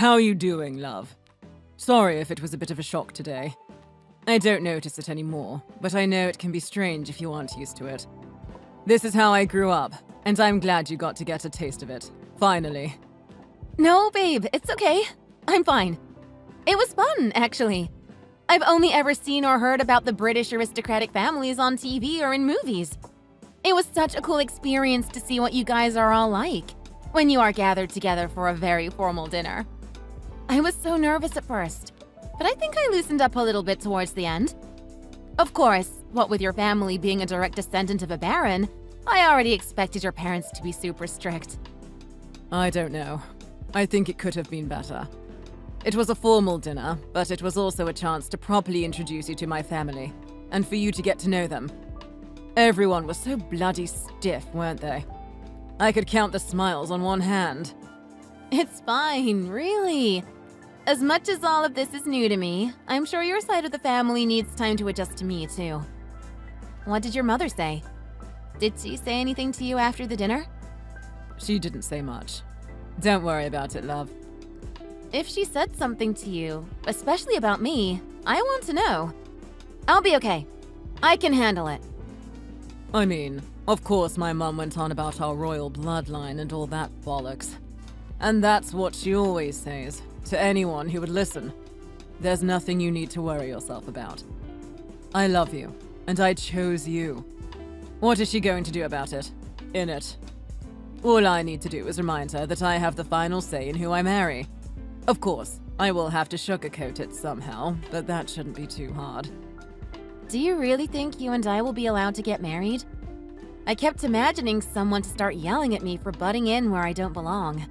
How you doing, love? Sorry if it was a bit of a shock today. I don't notice it anymore, but I know it can be strange if you aren't used to it. This is how I grew up, and I'm glad you got to get a taste of it. Finally. No, babe, it's okay. I'm fine. It was fun, actually. I've only ever seen or heard about the British aristocratic families on TV or in movies. It was such a cool experience to see what you guys are all like when you are gathered together for a very formal dinner. I was so nervous at first, but I think I loosened up a little bit towards the end. Of course, what with your family being a direct descendant of a baron, I already expected your parents to be super strict. I don't know. I think it could have been better. It was a formal dinner, but it was also a chance to properly introduce you to my family, and for you to get to know them. Everyone was so bloody stiff, weren't they? I could count the smiles on one hand. It's fine, really. As much as all of this is new to me, I'm sure your side of the family needs time to adjust to me, too. What did your mother say? Did she say anything to you after the dinner? She didn't say much. Don't worry about it, love. If she said something to you, especially about me, I want to know. I'll be okay. I can handle it. I mean, of course my mum went on about our royal bloodline and all that bollocks. And that's what she always says, to anyone who would listen. There's nothing you need to worry yourself about. I love you, and I chose you. What is she going to do about it? In it. All I need to do is remind her that I have the final say in who I marry. Of course, I will have to sugarcoat it somehow, but that shouldn't be too hard. Do you really think you and I will be allowed to get married? I kept imagining someone to start yelling at me for butting in where I don't belong.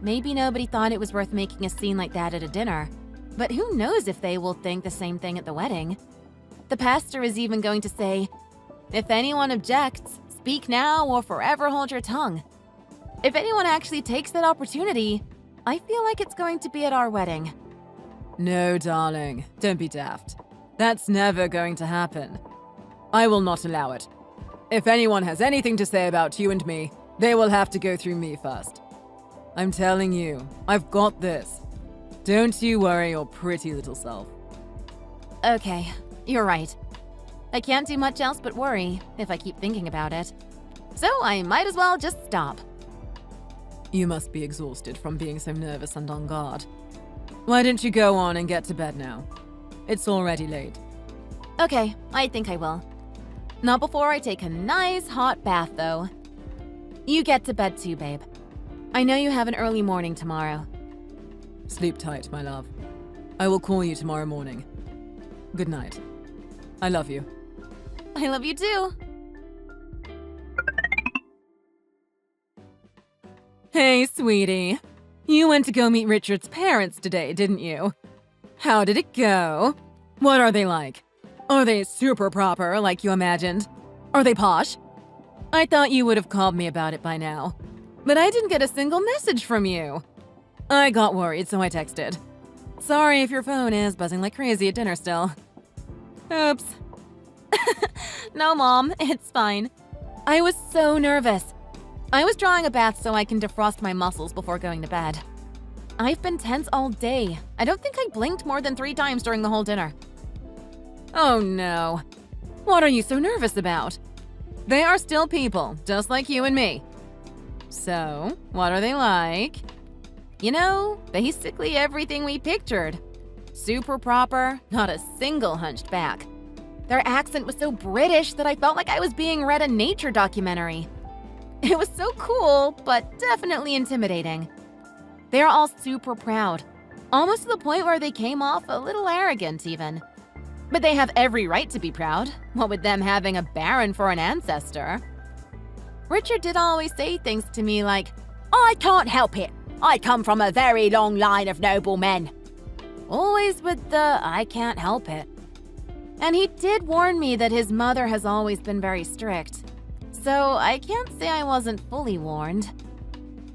Maybe nobody thought it was worth making a scene like that at a dinner, but who knows if they will think the same thing at the wedding. The pastor is even going to say, "If anyone objects, speak now or forever hold your tongue." If anyone actually takes that opportunity, I feel like it's going to be at our wedding. No, darling, don't be daft. That's never going to happen. I will not allow it. If anyone has anything to say about you and me, they will have to go through me first. I'm telling you, I've got this. Don't you worry your pretty little self. Okay, you're right. I can't do much else but worry if I keep thinking about it. So I might as well just stop. You must be exhausted from being so nervous and on guard. Why don't you go on and get to bed now? It's already late. Okay, I think I will. Not before I take a nice hot bath, though. You get to bed too, babe. I know you have an early morning tomorrow. Sleep tight, my love. I will call you tomorrow morning. Good night. I love you. I love you too. Hey, sweetie. You went to go meet Richard's parents today, didn't you? How did it go? What are they like? Are they super proper, like you imagined? Are they posh? I thought you would have called me about it by now. But I didn't get a single message from you. I got worried, so I texted. Sorry if your phone is buzzing like crazy at dinner still. Oops. No, Mom, it's fine. I was so nervous. I was drawing a bath so I can defrost my muscles before going to bed. I've been tense all day. I don't think I blinked more than 3 times during the whole dinner. Oh no. What are you so nervous about? They are still people, just like you and me. So, what are they like? You know, basically everything we pictured. Super proper, not a single hunched back. Their accent was so British that I felt like I was being read a nature documentary. It was so cool, but definitely intimidating. They're all super proud, almost to the point where they came off a little arrogant even. But they have every right to be proud, what with them having a baron for an ancestor. Richard did always say things to me like, "I can't help it. I come from a very long line of noble men." Always with the "I can't help it." And he did warn me that his mother has always been very strict. So I can't say I wasn't fully warned.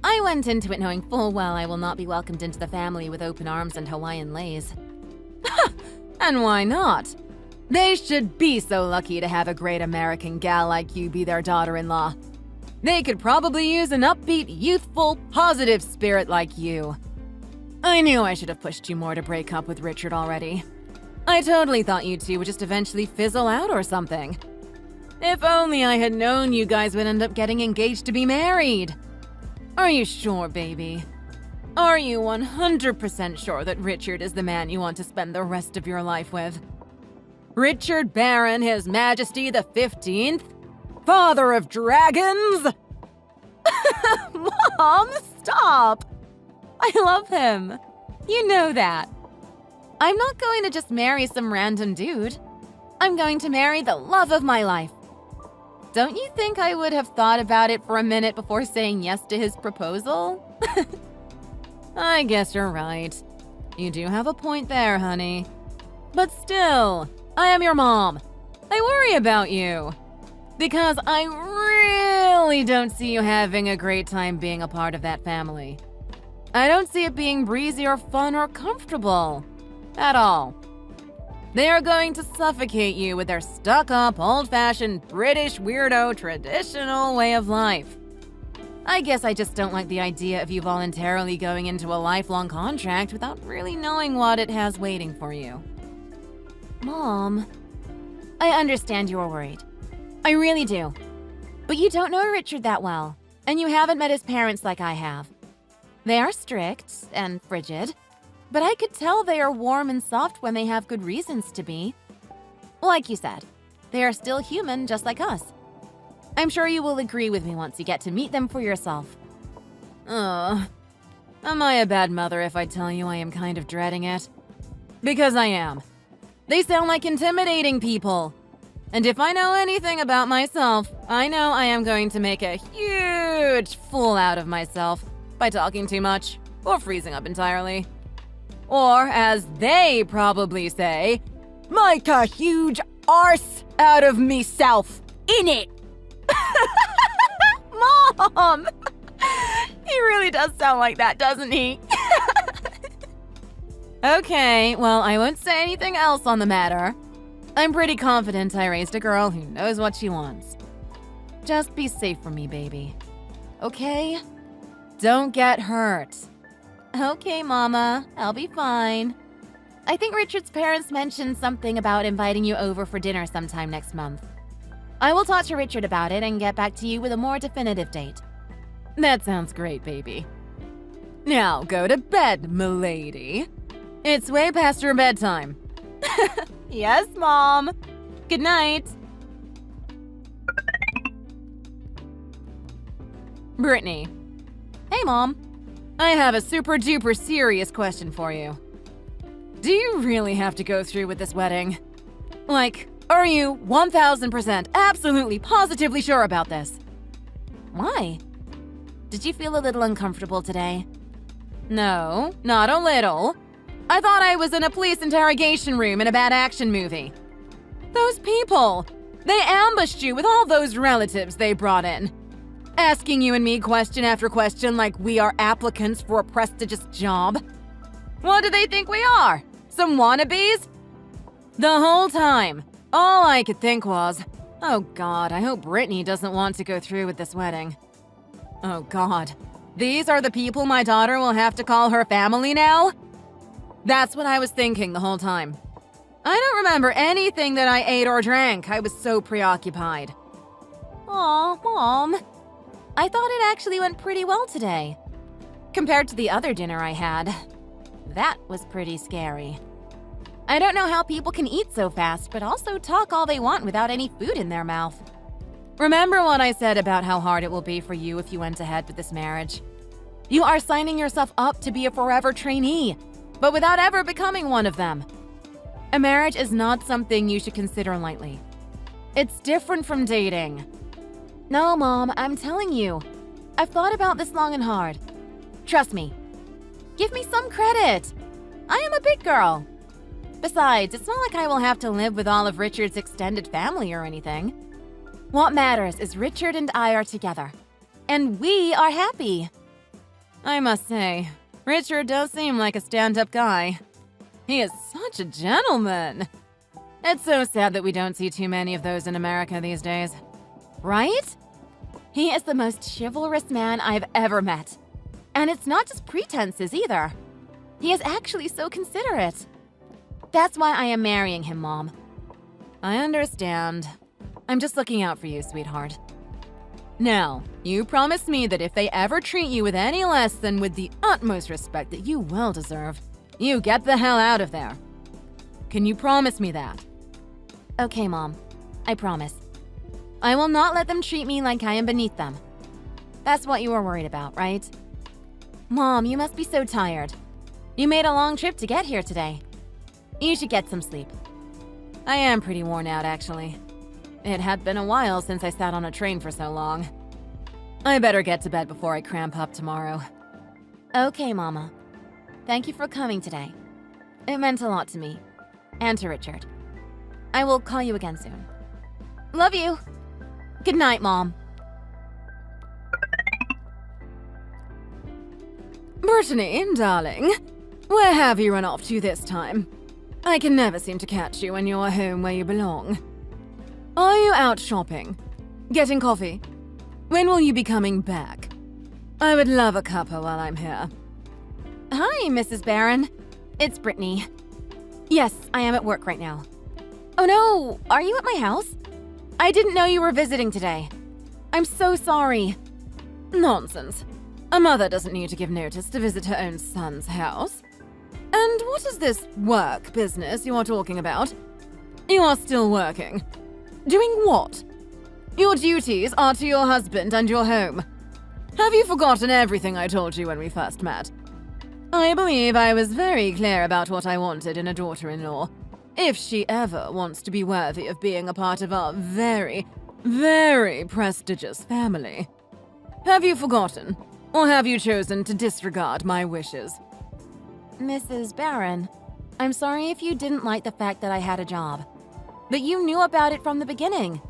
I went into it knowing full well I will not be welcomed into the family with open arms and Hawaiian leis. And why not? They should be so lucky to have a great American gal like you be their daughter-in-law. They could probably use an upbeat, youthful, positive spirit like you. I knew I should have pushed you more to break up with Richard already. I totally thought you two would just eventually fizzle out or something. If only I had known you guys would end up getting engaged to be married. Are you sure, baby? Are you 100% sure that Richard is the man you want to spend the rest of your life with? Richard Baron, His Majesty the 15th? Father of dragons? Mom, stop! I love him. You know that. I'm not going to just marry some random dude. I'm going to marry the love of my life. Don't you think I would have thought about it for a minute before saying yes to his proposal? I guess you're right. You do have a point there, honey. But still, I am your mom. I worry about you. Because I really don't see you having a great time being a part of that family. I don't see it being breezy or fun or comfortable. At all. They are going to suffocate you with their stuck-up, old-fashioned, British, weirdo, traditional way of life. I guess I just don't like the idea of you voluntarily going into a lifelong contract without really knowing what it has waiting for you. Mom, I understand you are worried. I really do. But you don't know Richard that well, and you haven't met his parents like I have. They are strict and frigid, but I could tell they are warm and soft when they have good reasons to be. Like you said, they are still human just like us. I'm sure you will agree with me once you get to meet them for yourself. Am I a bad mother if I tell you I am kind of dreading it? Because I am. They sound like intimidating people. And if I know anything about myself, I know I am going to make a huge fool out of myself by talking too much or freezing up entirely. Or, as they probably say, make a huge arse out of meself in it. Mom! He really does sound like that, doesn't he? Okay, well, I won't say anything else on the matter. I'm pretty confident I raised a girl who knows what she wants. Just be safe for me, baby. Okay? Don't get hurt. Okay, Mama, I'll be fine. I think Richard's parents mentioned something about inviting you over for dinner sometime next month. I will talk to Richard about it and get back to you with a more definitive date. That sounds great, baby. Now go to bed, milady. It's way past your bedtime. Yes, Mom. Good night. Brittany. Hey, Mom. I have a super duper serious question for you. Do you really have to go through with this wedding? Like, are you 1000% absolutely positively sure about this? Why? Did you feel a little uncomfortable today? No, not a little. I thought I was in a police interrogation room in a bad action movie. Those people, they ambushed you with all those relatives they brought in. Asking you and me question after question like we are applicants for a prestigious job. What do they think we are? Some wannabes? The whole time, all I could think was, oh God, I hope Brittany doesn't want to go through with this wedding. Oh God, these are the people my daughter will have to call her family now? That's what I was thinking the whole time. I don't remember anything that I ate or drank. I was so preoccupied. Aw, Mom. I thought it actually went pretty well today. Compared to the other dinner I had. That was pretty scary. I don't know how people can eat so fast, but also talk all they want without any food in their mouth. Remember what I said about how hard it will be for you if you went ahead with this marriage? You are signing yourself up to be a forever trainee, but without ever becoming one of them. A marriage is not something you should consider lightly. It's different from dating. No, Mom, I'm telling you. I've thought about this long and hard. Trust me. Give me some credit. I am a big girl. Besides, it's not like I will have to live with all of Richard's extended family or anything. What matters is Richard and I are together. And we are happy. I must say, Richard does seem like a stand-up guy. He is such a gentleman. It's so sad that we don't see too many of those in America these days. Right? He is the most chivalrous man I've ever met. And it's not just pretenses either. He is actually so considerate. That's why I am marrying him, Mom. I understand. I'm just looking out for you, sweetheart. Now, you promise me that if they ever treat you with any less than with the utmost respect that you well deserve, you get the hell out of there. Can you promise me that? Okay, Mom. I promise. I will not let them treat me like I am beneath them. That's what you were worried about, right? Mom, you must be so tired. You made a long trip to get here today. You should get some sleep. I am pretty worn out, actually. It had been a while since I sat on a train for so long. I better get to bed before I cramp up tomorrow. Okay, Mama. Thank you for coming today. It meant a lot to me. And to Richard. I will call you again soon. Love you. Good night, Mom. Brittany, darling, where have you run off to this time? I can never seem to catch you when you're home where you belong. Are you out shopping? Getting coffee? When will you be coming back? I would love a cuppa while I'm here. Hi, Mrs. Barron. It's Brittany. Yes, I am at work right now. Oh no, are you at my house? I didn't know you were visiting today. I'm so sorry. Nonsense. A mother doesn't need to give notice to visit her own son's house. And what is this work business you are talking about? You are still working. Doing what? Your duties are to your husband and your home. Have you forgotten everything I told you when we first met? I believe I was very clear about what I wanted in a daughter-in-law, if she ever wants to be worthy of being a part of our very, very prestigious family. Have you forgotten, or have you chosen to disregard my wishes? Mrs. Barron, I'm sorry if you didn't like the fact that I had a job. But you knew about it from the beginning.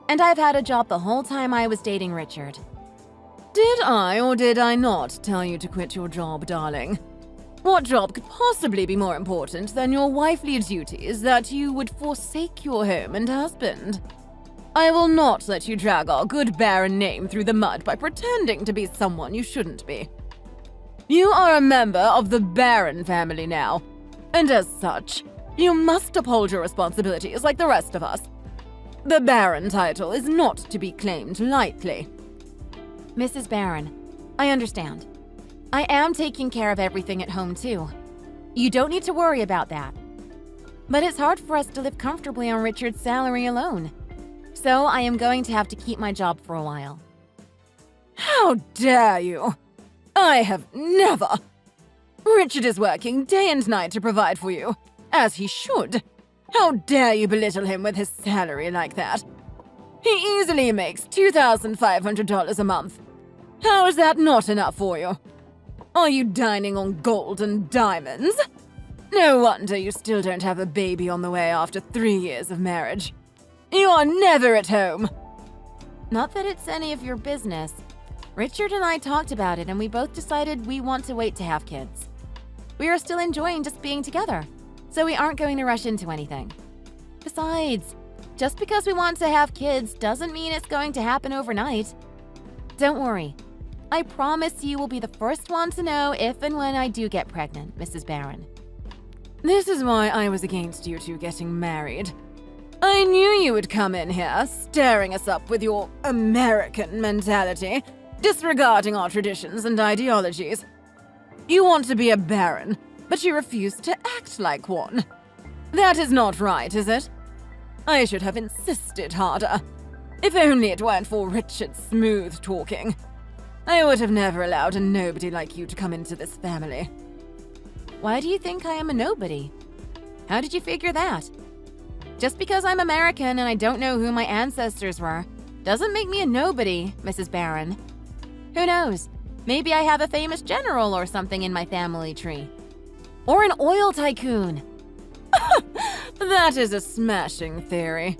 And I've had a job the whole time I was dating Richard. Did I or did I not tell you to quit your job, darling? What job could possibly be more important than your wifely duties that you would forsake your home and husband? I will not let you drag our good Baron name through the mud by pretending to be someone you shouldn't be. You are a member of the Baron family now, and as such, you must uphold your responsibilities like the rest of us. The Baron title is not to be claimed lightly. Mrs. Barron, I understand. I am taking care of everything at home too. You don't need to worry about that. But it's hard for us to live comfortably on Richard's salary alone. So I am going to have to keep my job for a while. How dare you! I have never! Richard is working day and night to provide for you, as he should. How dare you belittle him with his salary like that? He easily makes $2,500 a month. How is that not enough for you? Are you dining on gold and diamonds? No wonder you still don't have a baby on the way after 3 years of marriage. You are never at home. Not that it's any of your business. Richard and I talked about it and we both decided we want to wait to have kids. We are still enjoying just being together, so we aren't going to rush into anything. Besides, just because we want to have kids doesn't mean it's going to happen overnight. Don't worry. I promise you will be the first one to know if and when I do get pregnant, Mrs. Barron. This is why I was against you two getting married. I knew you would come in here, staring us up with your American mentality, disregarding our traditions and ideologies. You want to be a baron, but you refuse to act like one. That is not right, is it? I should have insisted harder. If only it weren't for Richard's smooth talking. I would have never allowed a nobody like you to come into this family. Why do you think I am a nobody? How did you figure that? Just because I'm American and I don't know who my ancestors were, doesn't make me a nobody, Mrs. Barron. Who knows? Maybe I have a famous general or something in my family tree. Or an oil tycoon. That is a smashing theory.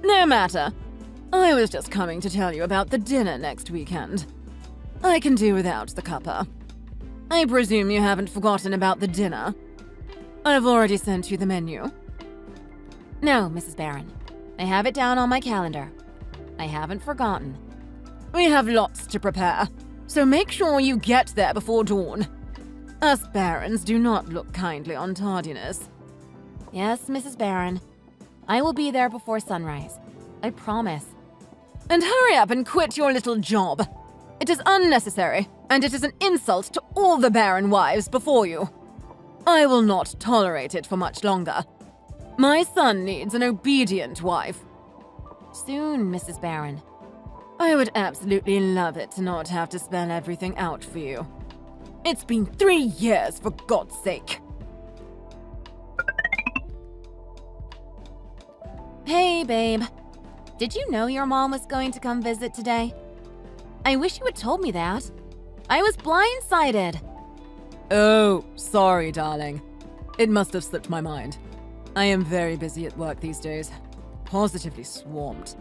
No matter. I was just coming to tell you about the dinner next weekend. I can do without the cuppa. I presume you haven't forgotten about the dinner. I've already sent you the menu. No, Mrs. Barron. I have it down on my calendar. I haven't forgotten. We have lots to prepare, so make sure you get there before dawn. Us barons do not look kindly on tardiness. Yes, Mrs. Baron. I will be there before sunrise. I promise. And hurry up and quit your little job. It is unnecessary, and it is an insult to all the baron wives before you. I will not tolerate it for much longer. My son needs an obedient wife. Soon, Mrs. Baron. I would absolutely love it to not have to spell everything out for you. It's been 3 years, for God's sake. Hey, babe. Did you know your mom was going to come visit today? I wish you had told me that. I was blindsided. Oh, sorry, darling. It must have slipped my mind. I am very busy at work these days. Positively swamped.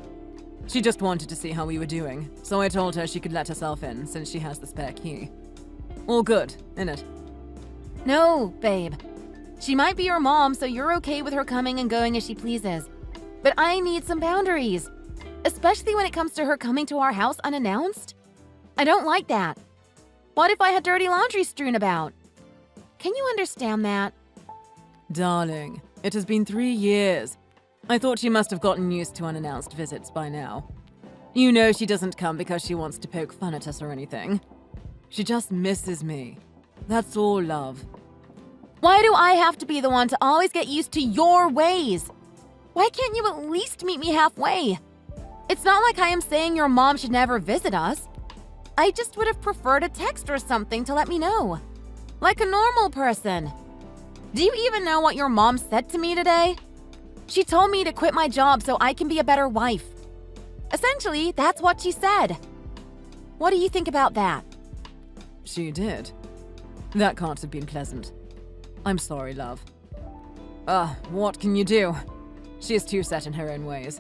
She just wanted to see how we were doing, so I told her she could let herself in since she has the spare key. All good, innit? No, babe. She might be your mom, so you're okay with her coming and going as she pleases. But I need some boundaries, especially when it comes to her coming to our house unannounced. I don't like that. What if I had dirty laundry strewn about? Can you understand that? Darling, it has been 3 years. I thought she must have gotten used to unannounced visits by now. You know she doesn't come because she wants to poke fun at us or anything. She just misses me. That's all, love. Why do I have to be the one to always get used to your ways? Why can't you at least meet me halfway? It's not like I am saying your mom should never visit us. I just would have preferred a text or something to let me know. Like a normal person. Do you even know what your mom said to me today? She told me to quit my job so I can be a better wife. Essentially, that's what she said. What do you think about that? She did. That can't have been pleasant. I'm sorry, love. What can you do? She is too set in her own ways.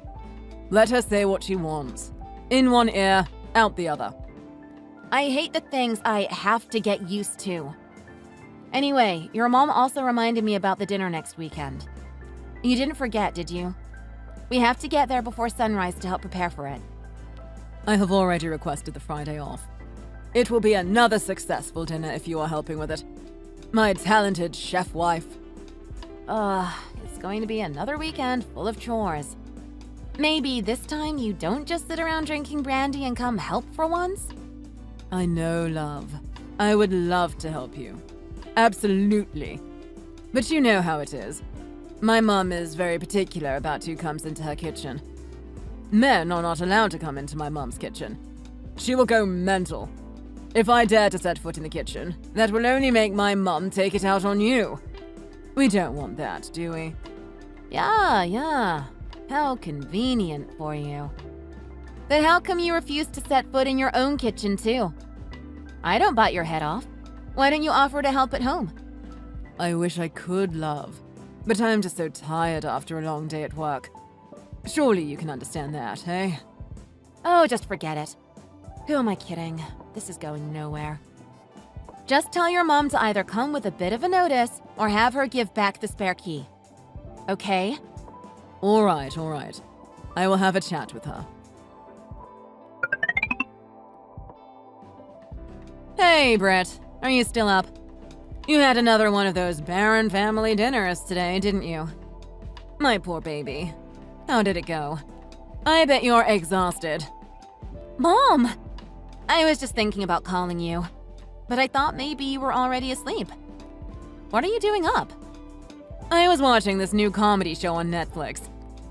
Let her say what she wants. In one ear, out the other. I hate the things I have to get used to. Anyway, your mom also reminded me about the dinner next weekend. You didn't forget, did you? We have to get there before sunrise to help prepare for it. I have already requested the Friday off. It will be another successful dinner if you are helping with it. My talented chef wife. It's going to be another weekend full of chores. Maybe this time you don't just sit around drinking brandy and come help for once? I know, love. I would love to help you. Absolutely. But you know how it is. My mum is very particular about who comes into her kitchen. Men are not allowed to come into my mum's kitchen. She will go mental. If I dare to set foot in the kitchen, that will only make my mum take it out on you. We don't want that, do we? Yeah. How convenient for you. Then how come you refuse to set foot in your own kitchen, too? I don't bite your head off. Why don't you offer to help at home? I wish I could, love. But I'm just so tired after a long day at work. Surely you can understand that, eh? Oh, just forget it. Who am I kidding? This is going nowhere. Just tell your mom to either come with a bit of a notice or have her give back the spare key. Okay? All right. I will have a chat with her. Hey, Brett. Are you still up? You had another one of those barren family dinners today, didn't you? My poor baby. How did it go? I bet you're exhausted. Mom! I was just thinking about calling you, but I thought maybe you were already asleep. What are you doing up? I was watching this new comedy show on Netflix.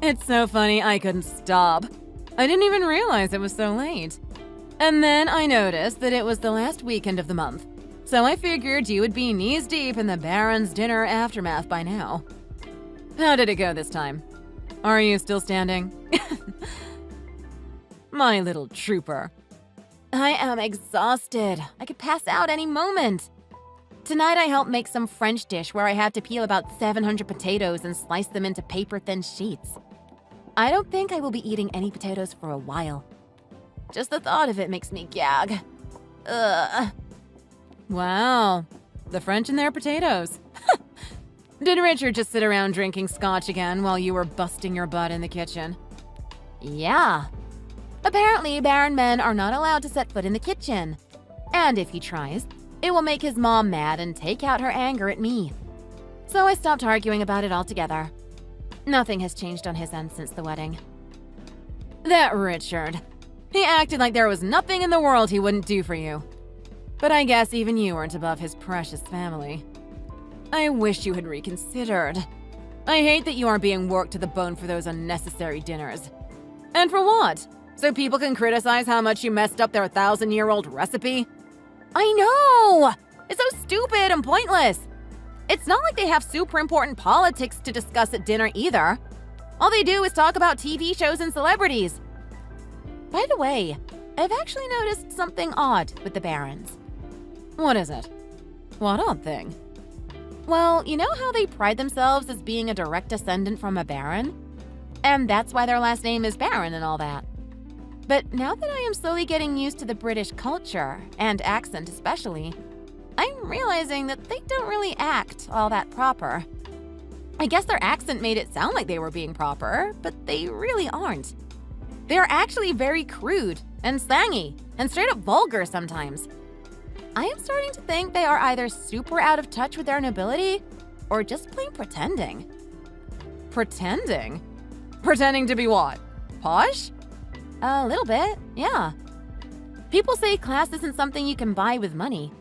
It's so funny I couldn't stop. I didn't even realize it was so late. And then I noticed that it was the last weekend of the month, so I figured you would be knees deep in the Baron's dinner aftermath by now. How did it go this time? Are you still standing? My little trooper. I am exhausted. I could pass out any moment. Tonight I helped make some French dish where I had to peel about 700 potatoes and slice them into paper-thin sheets. I don't think I will be eating any potatoes for a while. Just the thought of it makes me gag. Ugh. Wow. The French and their potatoes. Did Richard just sit around drinking scotch again while you were busting your butt in the kitchen? Yeah. Apparently, Baron men are not allowed to set foot in the kitchen. And if he tries, It will make his mom mad and take out her anger at me. So I stopped arguing about it altogether. Nothing has changed on his end since the wedding. That Richard. He acted like there was nothing in the world he wouldn't do for you. But I guess even you weren't above his precious family. I wish you had reconsidered. I hate that you are being worked to the bone for those unnecessary dinners. And for what? So people can criticize how much you messed up their 1,000-year-old recipe? I know! It's so stupid and pointless. It's not like they have super important politics to discuss at dinner either. All they do is talk about TV shows and celebrities. By the way, I've actually noticed something odd with the Barons. What is it? What odd thing? Well, you know how they pride themselves as being a direct descendant from a Baron? And that's why their last name is Baron and all that. But now that I am slowly getting used to the British culture, and accent especially, I'm realizing that they don't really act all that proper. I guess their accent made it sound like they were being proper, but they really aren't. They are actually very crude and slangy and straight up vulgar sometimes. I am starting to think they are either super out of touch with their nobility or just plain pretending. Pretending? Pretending to be what? Posh? A little bit, yeah. People say class isn't something you can buy with money.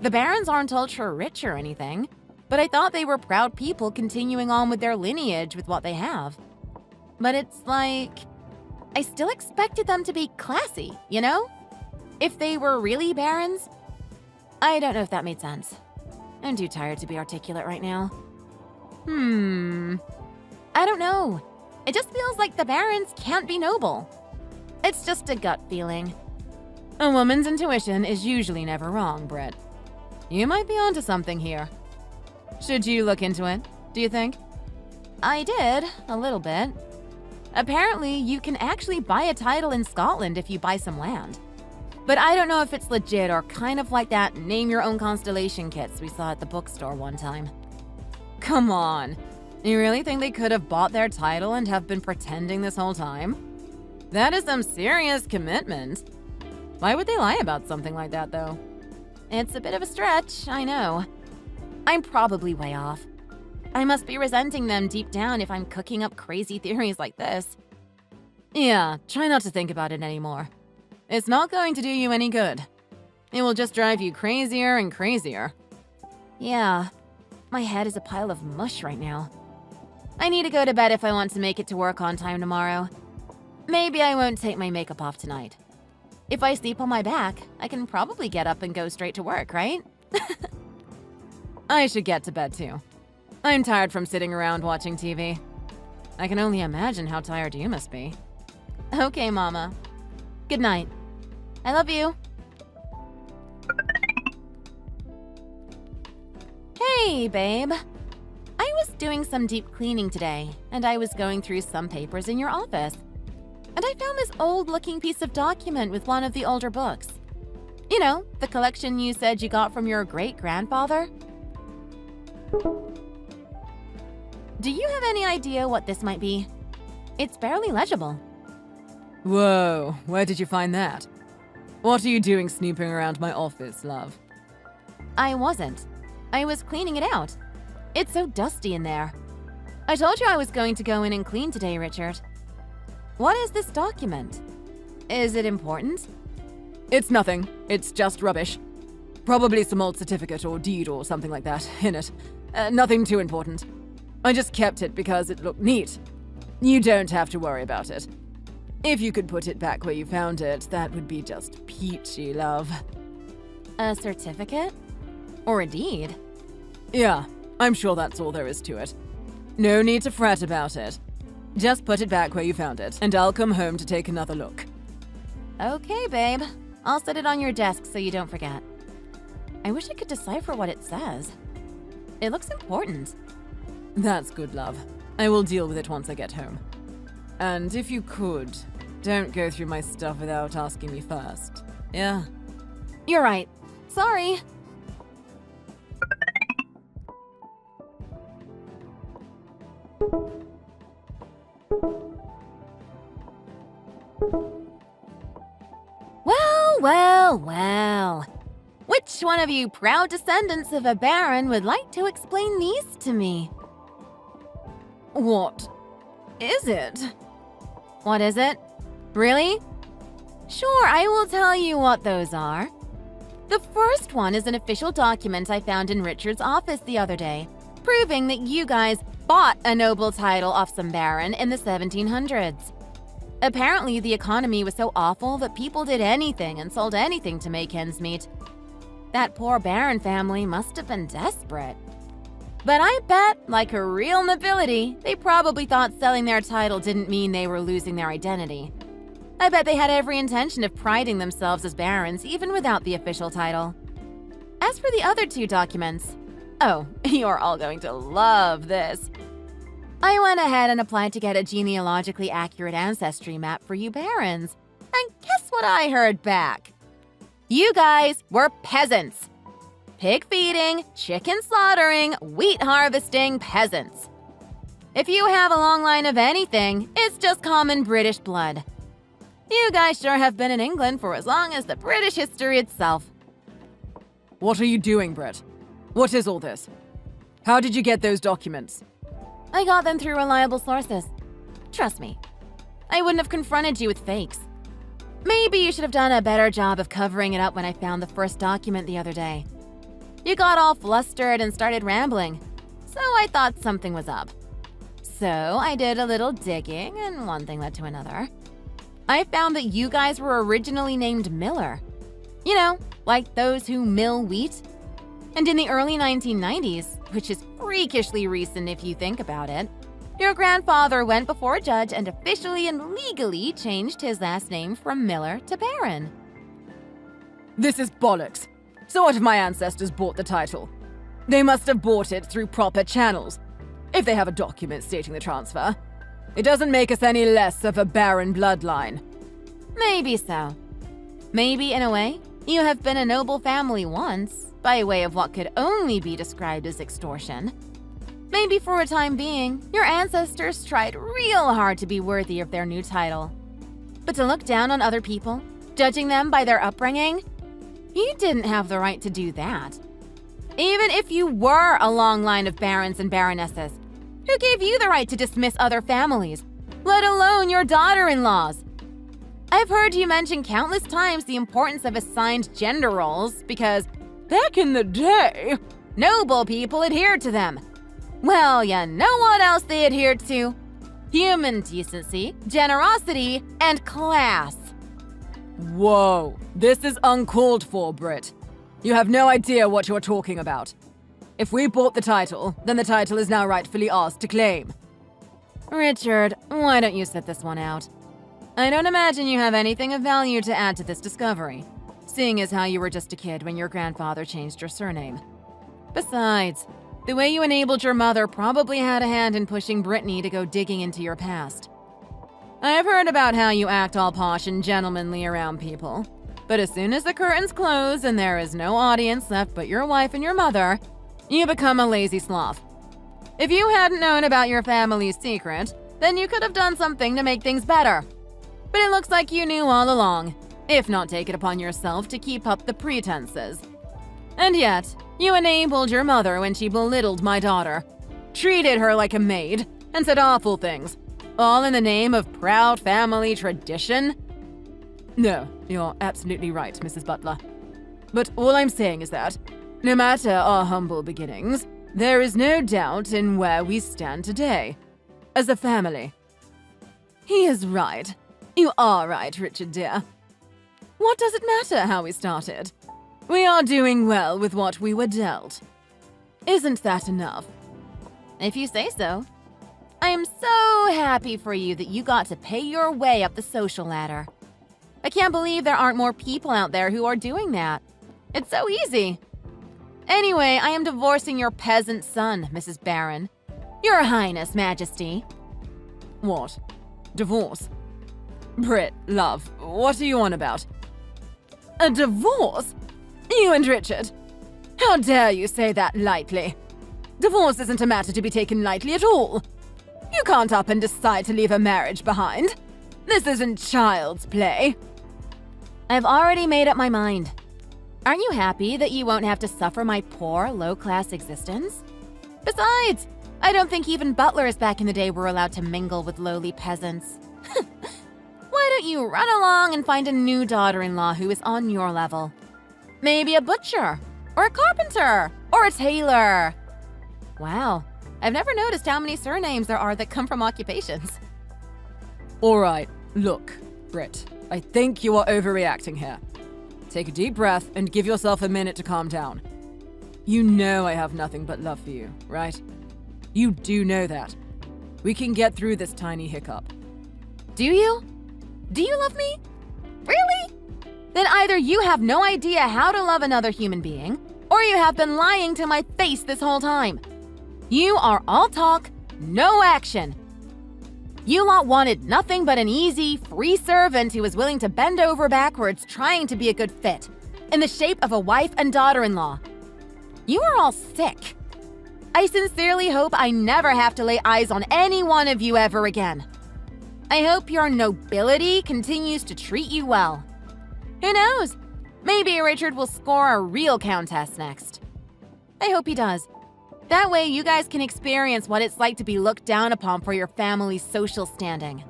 The Barons aren't ultra rich or anything, but I thought they were proud people continuing on with their lineage with what they have. But it's like, I still expected them to be classy, you know? If they were really Barons. I don't know if that made sense. I'm too tired to be articulate right now. I don't know. It just feels like the Barons can't be noble. It's just a gut feeling. A woman's intuition is usually never wrong, Britt. You might be onto something here. Should you look into it, do you think? I did, a little bit. Apparently, you can actually buy a title in Scotland if you buy some land. But I don't know if it's legit or kind of like that name-your-own-constellation kits we saw at the bookstore one time. Come on. You really think they could have bought their title and have been pretending this whole time? That is some serious commitment. Why would they lie about something like that, though? It's a bit of a stretch, I know. I'm probably way off. I must be resenting them deep down if I'm cooking up crazy theories like this. Yeah, try not to think about it anymore. It's not going to do you any good. It will just drive you crazier and crazier. Yeah, my head is a pile of mush right now. I need to go to bed if I want to make it to work on time tomorrow. Maybe I won't take my makeup off tonight. If I sleep on my back, I can probably get up and go straight to work, right? I should get to bed too. I'm tired from sitting around watching TV. I can only imagine how tired you must be. Okay, Mama. Good night. I love you. Hey, babe. I was doing some deep cleaning today, and I was going through some papers in your office. And I found this old-looking piece of document with one of the older books. You know, the collection you said you got from your great-grandfather? Do you have any idea what this might be? It's barely legible. Whoa, where did you find that? What are you doing snooping around my office, love? I wasn't. I was cleaning it out. It's so dusty in there. I told you I was going to go in and clean today, Richard. What is this document? Is it important? It's nothing. It's just rubbish. Probably some old certificate or deed or something like that in it. Nothing too important. I just kept it because it looked neat. You don't have to worry about it. If you could put it back where you found it, that would be just peachy, love. A certificate? Or a deed? Yeah, I'm sure that's all there is to it. No need to fret about it. Just put it back where you found it, and I'll come home to take another look. Okay, babe. I'll set it on your desk so you don't forget. I wish I could decipher what it says. It looks important. That's good, love. I will deal with it once I get home. And if you could, don't go through my stuff without asking me first. Yeah? You're right. Sorry. Well. Which one of you proud descendants of a baron would like to explain these to me? What is it? What is it? Really? Sure, I will tell you what those are. The first one is an official document I found in Richard's office the other day, proving that you guys bought a noble title off some baron in the 1700s. Apparently, the economy was so awful that people did anything and sold anything to make ends meet. That poor baron family must have been desperate. But I bet, like a real nobility, they probably thought selling their title didn't mean they were losing their identity. I bet they had every intention of priding themselves as barons even without the official title. As for the other two documents, oh, you're all going to love this. I went ahead and applied to get a genealogically accurate ancestry map for you barons. And guess what I heard back? You guys were peasants. Pig feeding, chicken slaughtering, wheat harvesting peasants. If you have a long line of anything, it's just common British blood. You guys sure have been in England for as long as the British history itself. What are you doing, Britt? What is all this? How did you get those documents? I got them through reliable sources. Trust me, I wouldn't have confronted you with fakes. Maybe you should have done a better job of covering it up when I found the first document the other day. You got all flustered and started rambling, so I thought something was up. So I did a little digging, and one thing led to another. I found that you guys were originally named Miller. You know, like those who mill wheat. And in the early 1990s, which is freakishly recent if you think about it, your grandfather went before a judge and officially and legally changed his last name from Miller to Baron. This is bollocks. So what if my ancestors bought the title? They must have bought it through proper channels. If they have a document stating the transfer, it doesn't make us any less of a baron bloodline. Maybe so. Maybe, in a way, you have been a noble family once, by way of what could only be described as extortion. Maybe for a time being, your ancestors tried real hard to be worthy of their new title. But to look down on other people, judging them by their upbringing, you didn't have the right to do that. Even if you were a long line of barons and baronesses, who gave you the right to dismiss other families, let alone your daughter-in-laws? I've heard you mention countless times the importance of assigned gender roles because, back in the day, noble people adhered to them. Well, you know what else they adhered to? Human decency, generosity, and class. Whoa, this is uncalled for, Britt. You have no idea what you're talking about. If we bought the title, then the title is now rightfully ours to claim. Richard, why don't you sit this one out? I don't imagine you have anything of value to add to this discovery, seeing as how you were just a kid when your grandfather changed your surname. Besides, the way you enabled your mother probably had a hand in pushing Brittany to go digging into your past. I've heard about how you act all posh and gentlemanly around people, but as soon as the curtains close and there is no audience left but your wife and your mother, you become a lazy sloth. If you hadn't known about your family's secret, then you could have done something to make things better. But it looks like you knew all along, if not take it upon yourself to keep up the pretenses. And yet, you enabled your mother when she belittled my daughter, treated her like a maid, and said awful things, all in the name of proud family tradition. No, you're absolutely right, Mrs. Butler. But all I'm saying is that, no matter our humble beginnings, there is no doubt in where we stand today, as a family. He is right. You are right, Richard dear. What does it matter how we started? We are doing well with what we were dealt. Isn't that enough? If you say so. I am so happy for you that you got to pay your way up the social ladder. I can't believe there aren't more people out there who are doing that. It's so easy. Anyway, I am divorcing your peasant son, Mrs. Baron. Your Highness, Majesty. What? Divorce? Britt, love, what are you on about? A divorce? You and Richard? How dare you say that lightly? Divorce isn't a matter to be taken lightly at all. You can't up and decide to leave a marriage behind. This isn't child's play. I've already made up my mind. Aren't you happy that you won't have to suffer my poor, low-class existence? Besides, I don't think even butlers back in the day were allowed to mingle with lowly peasants. Why don't you run along and find a new daughter-in-law who is on your level? Maybe a butcher, or a carpenter, or a tailor. Wow, I've never noticed how many surnames there are that come from occupations. All right, look, Britt, I think you are overreacting here. Take a deep breath and give yourself a minute to calm down. You know I have nothing but love for you, right? You do know that. We can get through this tiny hiccup. Do you? Do you love me? Really? Then either you have no idea how to love another human being, or you have been lying to my face this whole time. You are all talk, no action. You lot wanted nothing but an easy, free servant who was willing to bend over backwards trying to be a good fit, in the shape of a wife and daughter-in-law. You are all sick. I sincerely hope I never have to lay eyes on any one of you ever again. I hope your nobility continues to treat you well. Who knows? Maybe Richard will score a real countess next. I hope he does. That way you guys can experience what it's like to be looked down upon for your family's social standing.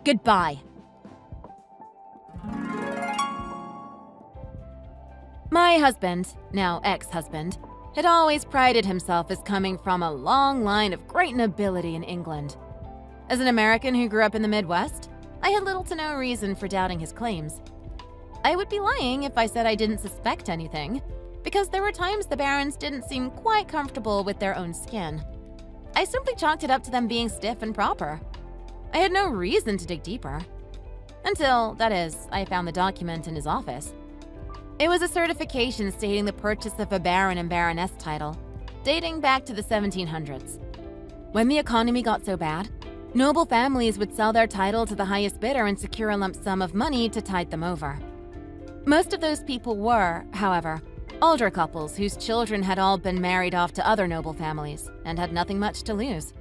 Goodbye. My husband, now ex-husband, had always prided himself as coming from a long line of great nobility in England. As an American who grew up in the Midwest, I had little to no reason for doubting his claims. I would be lying if I said I didn't suspect anything, because there were times the barons didn't seem quite comfortable with their own skin. I simply chalked it up to them being stiff and proper. I had no reason to dig deeper. Until, that is, I found the document in his office. It was a certification stating the purchase of a baron and baroness title, dating back to the 1700s. When the economy got so bad, noble families would sell their title to the highest bidder and secure a lump sum of money to tide them over. Most of those people were, however, older couples whose children had all been married off to other noble families and had nothing much to lose.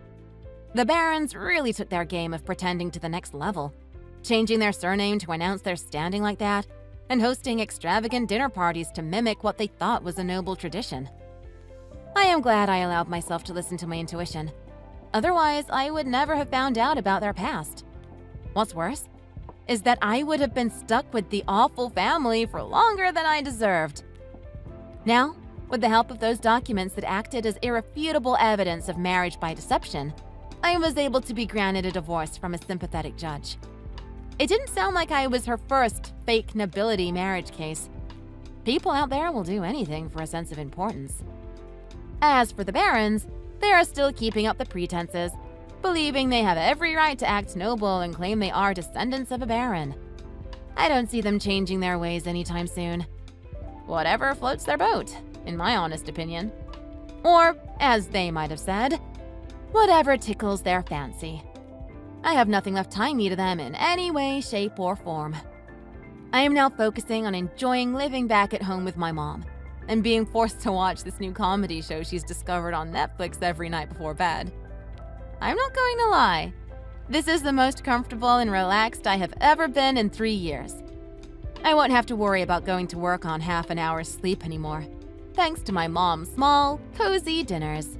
The barons really took their game of pretending to the next level, changing their surname to announce their standing like that, and hosting extravagant dinner parties to mimic what they thought was a noble tradition. I am glad I allowed myself to listen to my intuition. Otherwise, I would never have found out about their past. What's worse is that I would have been stuck with the awful family for longer than I deserved. Now, with the help of those documents that acted as irrefutable evidence of marriage by deception, I was able to be granted a divorce from a sympathetic judge. It didn't sound like I was her first fake nobility marriage case. People out there will do anything for a sense of importance. As for the barons, they are still keeping up the pretenses, believing they have every right to act noble and claim they are descendants of a baron. I don't see them changing their ways anytime soon. Whatever floats their boat, in my honest opinion. Or, as they might have said, whatever tickles their fancy. I have nothing left tying me to them in any way, shape, or form. I am now focusing on enjoying living back at home with my mom and being forced to watch this new comedy show she's discovered on Netflix every night before bed. I'm not going to lie. This is the most comfortable and relaxed I have ever been in 3 years. I won't have to worry about going to work on half an hour's sleep anymore, thanks to my mom's small, cozy dinners.